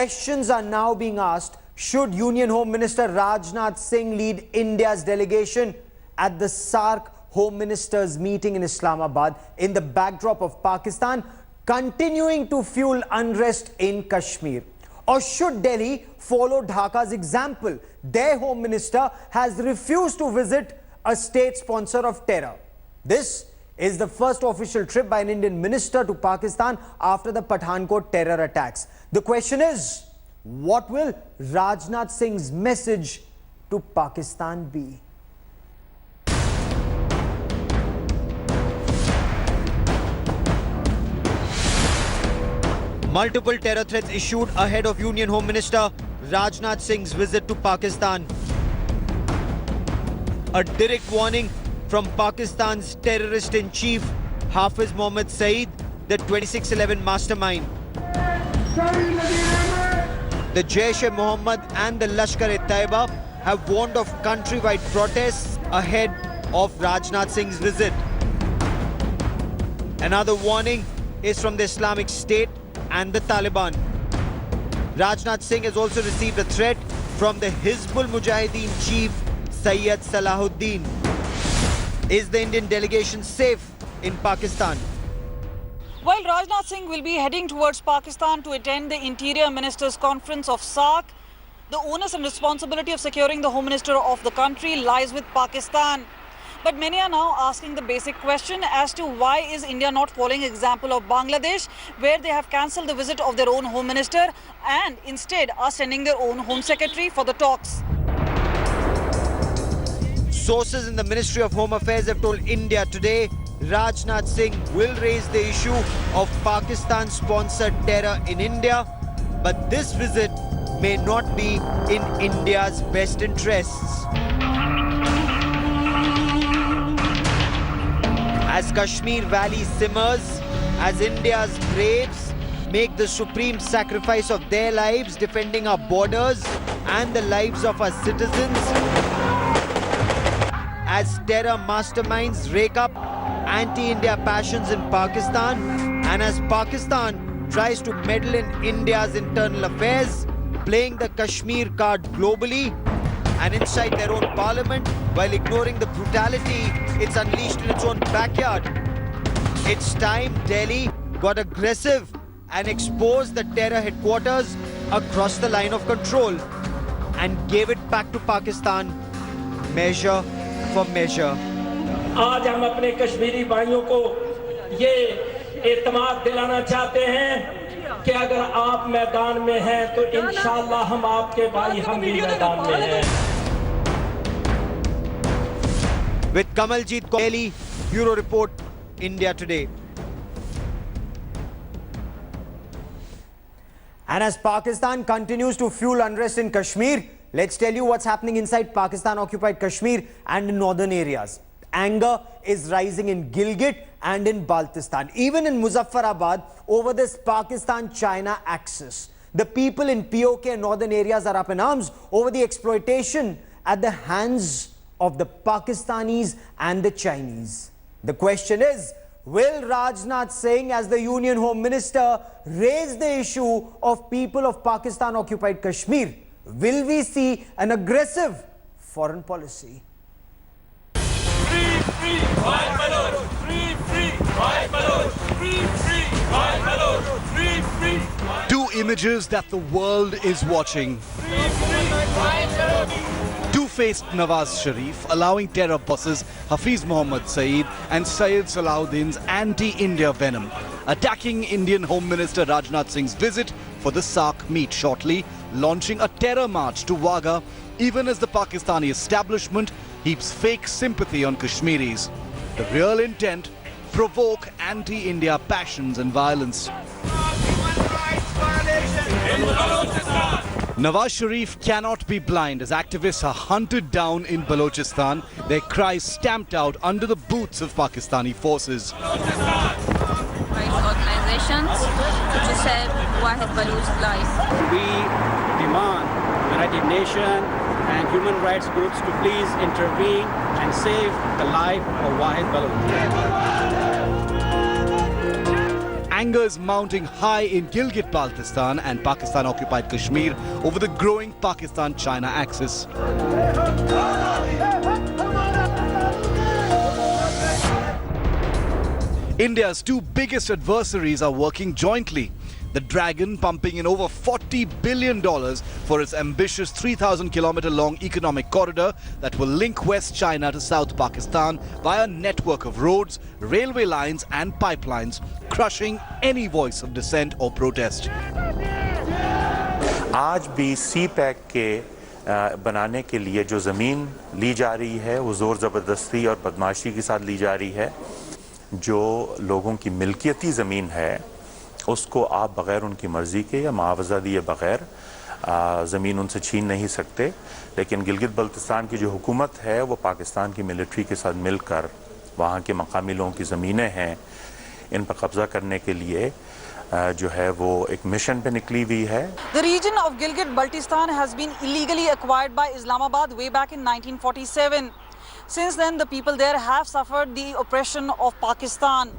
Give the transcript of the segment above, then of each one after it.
questions are now being asked. Should Union Home Minister Rajnath Singh lead India's delegation at the SAARC Home Ministers meeting in Islamabad in the backdrop of Pakistan continuing to fuel unrest in Kashmir? Or should Delhi follow Dhaka's example? Their Home Minister has refused to visit a state sponsor of terror. This is the first official trip by an Indian minister to Pakistan after the Pathankot terror attacks. The question is, what will Rajnath Singh's message to Pakistan be? Multiple terror threats issued ahead of Union Home Minister Rajnath Singh's visit to Pakistan. A direct warning from Pakistan's terrorist-in-chief Hafiz Mohammad Saeed, the 2611 mastermind. The Jaish-e-Mohammed and the Lashkar-e-Taiba have warned of countrywide protests ahead of Rajnath Singh's visit. Another warning is from the Islamic State and the Taliban. Rajnath Singh has also received a threat from the Hizbul Mujahideen chief Sayyid Salahuddin. Is the Indian delegation safe in Pakistan? While Rajnath Singh will be heading towards Pakistan to attend the Interior Ministers' Conference of SAARC, the onus and responsibility of securing the Home Minister of the country lies with Pakistan. But many are now asking the basic question as to why is India not following example of Bangladesh, where they have cancelled the visit of their own Home Minister and instead are sending their own Home Secretary for the talks. Sources in the Ministry of Home Affairs have told India today Rajnath Singh will raise the issue of Pakistan-sponsored terror in India, but this visit may not be in India's best interests. As Kashmir Valley simmers, as India's braves make the supreme sacrifice of their lives defending our borders and the lives of our citizens, as terror masterminds rake up anti-India passions in Pakistan, and as Pakistan tries to meddle in India's internal affairs, playing the Kashmir card globally and inside their own parliament while ignoring the brutality it's unleashed in its own backyard. It's time Delhi got aggressive and exposed the terror headquarters across the line of control and gave it back to Pakistan, measure for measure. आज हम अपने कश्मीरी भाइयों को ये एतमाद दिलाना चाहते हैं कि अगर आप मैदान में हैं तो इंशाअल्लाह हम आपके भाई हम भी मैदान में हैं. With Kamaljeet Kohli, Bureau Report, India Today. And as Pakistan continues to fuel unrest in Kashmir, let's tell you what's happening inside Pakistan-occupied Kashmir and in northern areas. Anger is rising in Gilgit and in Baltistan, even in Muzaffarabad over this Pakistan-China axis. The people in POK and northern areas are up in arms over the exploitation at the hands of the Pakistanis and the Chinese. The question is, will Rajnath Singh as the Union Home Minister raise the issue of people of Pakistan-occupied Kashmir? Will we see an aggressive foreign policy? Free, free, Bhai Baloch! Free, free, Bhai Baloch! Free, free, Bhai Baloch! Free, free, Bhai Baloch! Two images that the world is watching. Free, free, Bhai Baloch! Two-faced Nawaz Sharif allowing terror bosses Hafiz Mohammad Saeed and Sayyid Salahuddin's anti-India venom, attacking Indian Home Minister Rajnath Singh's visit for the SAARC meet shortly, launching a terror march to Wagah, even as the Pakistani establishment heaps fake sympathy on Kashmiris. The real intent, provoke anti-India passions and violence. Nawaz Sharif cannot be blind as activists are hunted down in Balochistan, their cries stamped out under the boots of Pakistani forces. Rights organizations to save Wahid Baloch's life. We demand United Nations and human rights groups to please intervene and save the life of Wahid Baloch. Anger is mounting high in Gilgit-Baltistan and Pakistan-occupied Kashmir over the growing Pakistan-China axis. India's two biggest adversaries are working jointly. The Dragon pumping in over $40 billion for its ambitious 3,000-kilometer long economic corridor that will link West China to South Pakistan via a network of roads, railway lines and pipelines, crushing any voice of dissent or protest. आज भी सी pack के बनाने के लिए जो ज़मीन ली जा रही है वो ज़ोर ज़बरदस्ती और बदमाशी के साथ ली जा रही है। जो लोगों की मिल्कियती ज़मीन है उसको आप बग़ैर उनकी मर्ज़ी के या मुआवजा दिए बग़ैर ज़मीन उनसे छीन नहीं सकते, लेकिन गिलगित बल्तिस्तान की जो हुकूमत है वो पाकिस्तान की मिलिट्री के साथ मिलकर वहाँ के मकामी लोगों की ज़मीनें हैं इन पर कब्ज़ा करने के लिए जो है वो एक मिशन पे निकली हुई है। The region of Gilgit-Baltistan has been illegally acquired by Islamabad way back in 1947. Since then, the people there have suffered the oppression of Pakistan.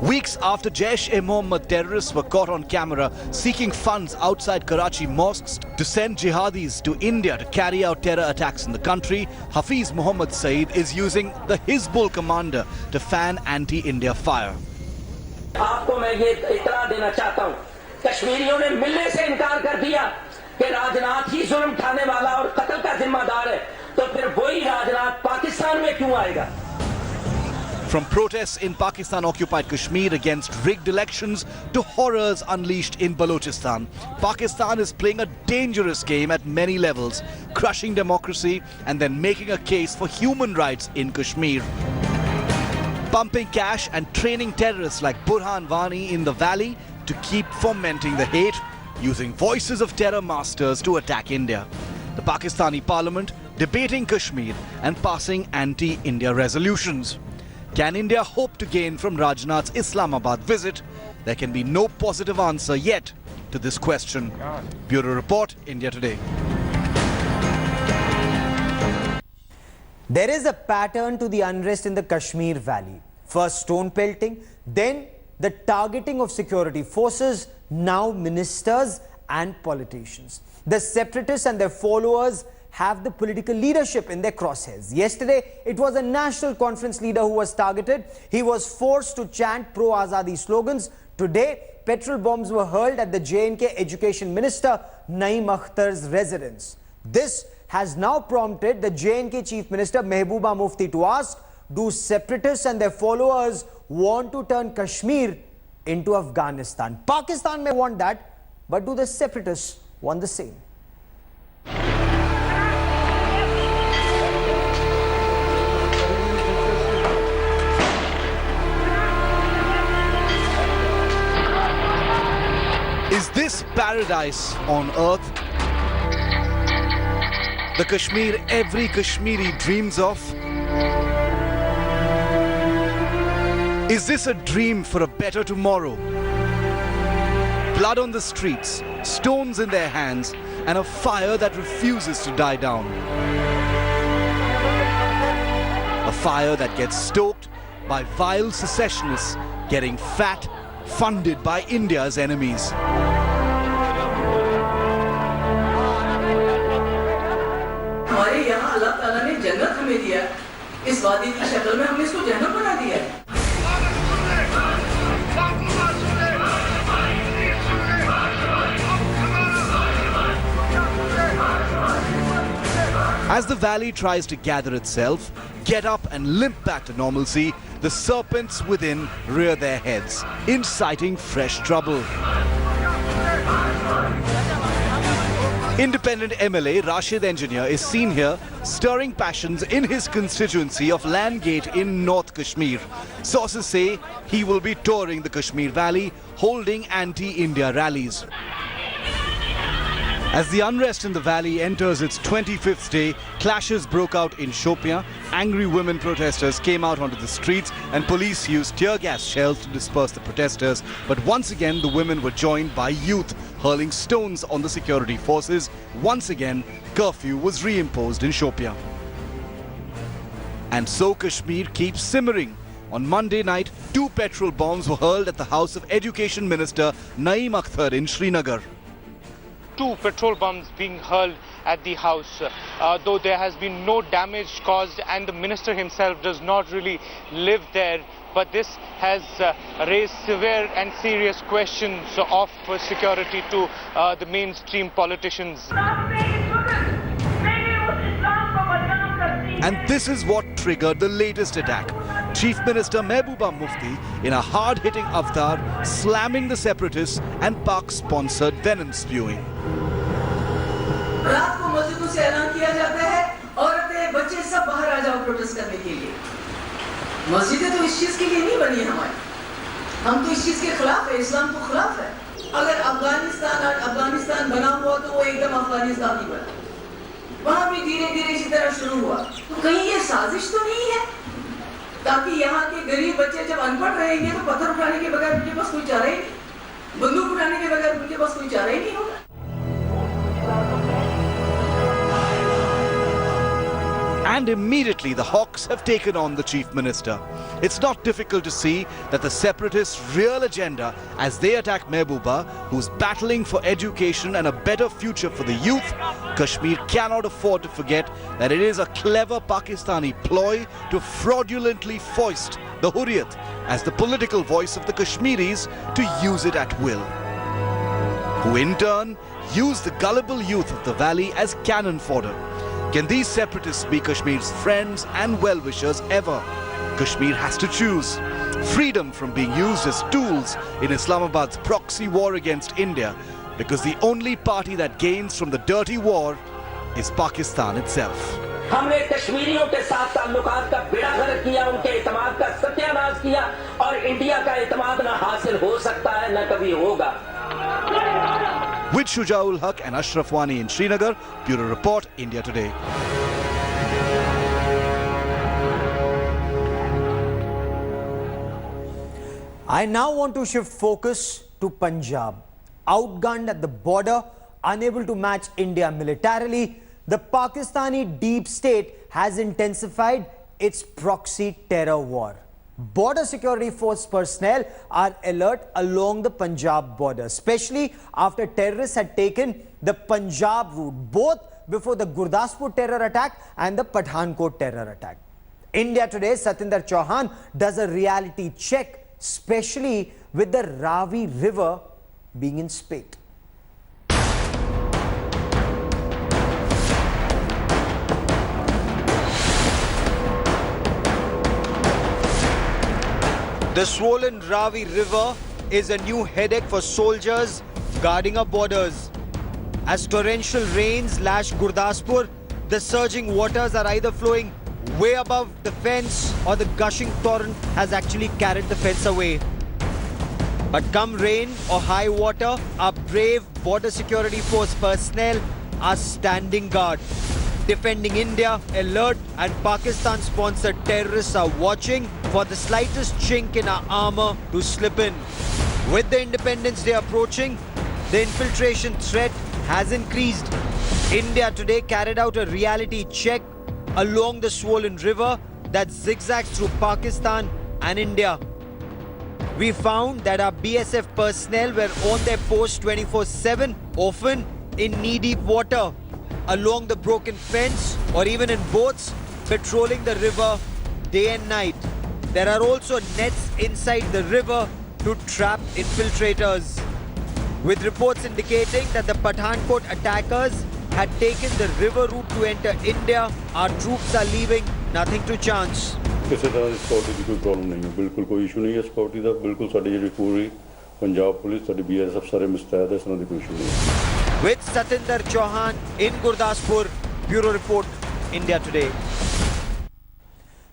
Weeks after Jaish-e-Mohammed terrorists were caught on camera seeking funds outside Karachi mosques to send jihadis to India to carry out terror attacks in the country, Hafiz Mohammed Saeed is using the Hizbul commander to fan anti-India fire. आपको मैं ये इतला देना चाहता हूँ, कश्मीरियों ने मिलने से इनकार कर दिया कि राजनाथ ही जुल्म उठाने वाला और कत्ल का जिम्मेदार है, तो फिर वही राजनाथ पाकिस्तान में क्यों आएगा? From protests in Pakistan-occupied Kashmir against rigged elections to horrors unleashed in Balochistan, Pakistan is playing a dangerous game at many levels, crushing democracy and then making a case for human rights in Kashmir. Pumping cash and training terrorists like Burhan Wani in the valley to keep fomenting the hate, using voices of terror masters to attack India. The Pakistani parliament debating Kashmir and passing anti-India resolutions. Can India hope to gain from Rajnath's Islamabad visit? There can be no positive answer yet to this question. Bureau Report, India Today. There is a pattern to the unrest in the Kashmir Valley. First stone pelting, then the targeting of security forces, now ministers and politicians. The separatists and their followers have the political leadership in their crosshairs. Yesterday, it was a National Conference leader who was targeted. He was forced to chant pro-Azadi slogans. Today, petrol bombs were hurled at the J&K Education Minister Naeem Akhtar's residence. This has now prompted the J&K Chief Minister Mehbooba Mufti to ask, do separatists and their followers want to turn Kashmir into Afghanistan? Pakistan may want that, but do the separatists want the same? Is this paradise on earth? The Kashmir every Kashmiri dreams of? Is this a dream for a better tomorrow? Blood on the streets, stones in their hands, and a fire that refuses to die down. A fire that gets stoked by vile secessionists getting fat, funded by India's enemies. हमारे यहाँ अल्लाह ताला ने जन्नत हमें दिया, इस वादी की शक्ल में हमने इसको जहन्नम बना दिया है। As the valley tries to gather itself, get up and limp back to normalcy, the serpents within rear their heads, inciting fresh trouble. Independent MLA Rashid Engineer is seen here stirring passions in his constituency of Landgate in North Kashmir. Sources say he will be touring the Kashmir Valley, holding anti-India rallies. As the unrest in the valley enters its 25th day, clashes broke out in Shopian. Angry women protesters came out onto the streets and police used tear gas shells to disperse the protesters. But once again, the women were joined by youth hurling stones on the security forces. Once again, curfew was reimposed in Shopian. And so Kashmir keeps simmering On Monday night, 2 petrol bombs were hurled at the house of Education Minister Naeem Akhtar in Srinagar. 2 petrol bombs being hurled at the house, though there has been no damage caused and the minister himself does not really live there. But this has raised severe and serious questions of security to the mainstream politicians. And this is what triggered the latest attack. Chief Minister Mehbooba Mufti, in a hard-hitting avatar, slamming the separatists and Pak-sponsored venom spewing. रात को मस्जिदों से ऐलान किया जाता है, औरतें बच्चे सब बाहर आ जाओ प्रोटेस्ट करने के लिए। मस्जिदें तो इस चीज के लिए नहीं बनी हमारी, हम तो इस चीज के खिलाफ है, इस्लाम को खिलाफ है। अगर अफगानिस्तान बना हुआ तो वो एकदम अफगानिस्तान ही बना, वहाँ भी धीरे-धीरे इसी तरह शुरू हुआ। तो कहीं ये साजिश तो नहीं है, ताकि यहाँ के गरीब बच्चे जब अनपढ़ रहेंगे तो पत्थर उठाने के बगैर उनके पास कोई चारा ही नहीं, बंदूक उठाने के बगैर उनके पास कोई चारा ही नहीं होगा। And immediately the hawks have taken on the chief minister. It's not difficult to see that the separatists' real agenda as they attack Mehbooba, who's battling for education and a better future for the youth, Kashmir cannot afford to forget that it is a clever Pakistani ploy to fraudulently foist the Hurriyat as the political voice of the Kashmiris to use it at will, who in turn use the gullible youth of the valley as cannon fodder. Can these separatists be Kashmir's friends and well-wishers ever? Kashmir has to choose freedom from being used as tools in Islamabad's proxy war against India, because the only party that gains from the dirty war is Pakistan itself. हमने कश्मीरियों के साथ ताल्लुकात का बेड़ा गर्क किया, उनके इत्मीनान का सत्यानाश किया और इंडिया का इत्मीनान न हासिल हो सकता है न कभी होगा। With Shujaul Haq and Ashraf Wani in Srinagar, Bureau Report, India Today. I now want to shift focus to Punjab. Outgunned at the border, unable to match India militarily, the Pakistani deep state has intensified its proxy terror war. Border security force personnel are alert along the Punjab border, especially after terrorists had taken the Punjab route, both before the Gurdaspur terror attack and the Pathankot terror attack. India Today's Satinder Chauhan does a reality check, especially with the Ravi River being in spate. The swollen Ravi River is a new headache for soldiers guarding our borders. As torrential rains lash Gurdaspur, the surging waters are either flowing way above the fence or the gushing torrent has actually carried the fence away. But come rain or high water, our brave border security force personnel are standing guard, defending India, alert, and Pakistan-sponsored terrorists are watching for the slightest chink in our armor to slip in. With the Independence Day approaching, the infiltration threat has increased. India Today carried out a reality check along the swollen river that zigzags through Pakistan and India. We found that our BSF personnel were on their post 24/7, often in knee-deep water, along the broken fence or even in boats patrolling the river day and night. There are also nets inside the river to trap infiltrators, with reports indicating that the Pathankot attackers had taken the river route to enter India. Our troops are leaving nothing to chance. ਕਿਸੇ ਤਰ੍ਹਾਂ ਦੀ security ਦੀ ਕੋਈ problem ਨਹੀਂ ਹੈ, ਬਿਲਕੁਲ ਕੋਈ issue ਨਹੀਂ ਹੈ security ਦਾ, ਬਿਲਕੁਲ ਸਾਡੀ ਜਿਹੜੀ ਪੂਰੀ ਪੰਜਾਬ ਪੁਲਿਸ, ਸਾਡੀ BSF ਸਾਰੇ ਮੁਸਤੈਦ ਹੈ, ਇਸ ਤਰ੍ਹਾਂ ਦੀ ਕੋਈ ਇਸ਼ੂ ਨਹੀਂ। With Satinder Chauhan in Gurdaspur, Bureau Report, India Today.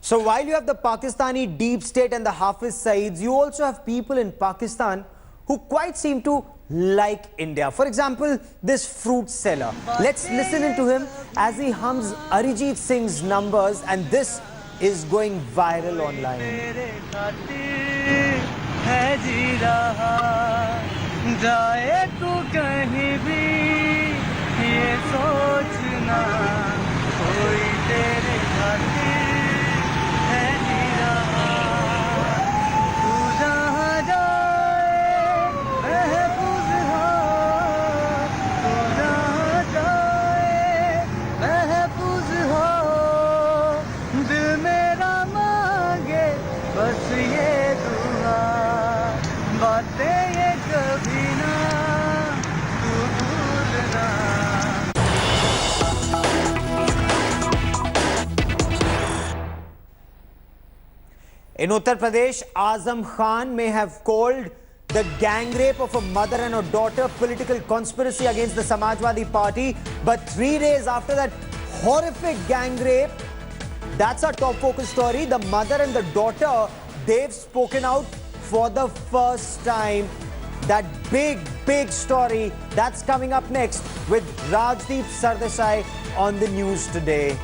So while you have the Pakistani deep state and the Hafiz Saids, you also have people in Pakistan who quite seem to like India. For example, this fruit seller. Let's listen into him as he hums Arijit Singh's numbers, and this is going viral online. In Uttar Pradesh, Azam Khan may have called the gang rape of a mother and a daughter political conspiracy against the Samajwadi Party. But 3 days after that horrific gang rape, that's our top focus story. The mother and the daughter, they've spoken out for the first time. That big story, that's coming up next with Rajdeep Sardesai on the news today.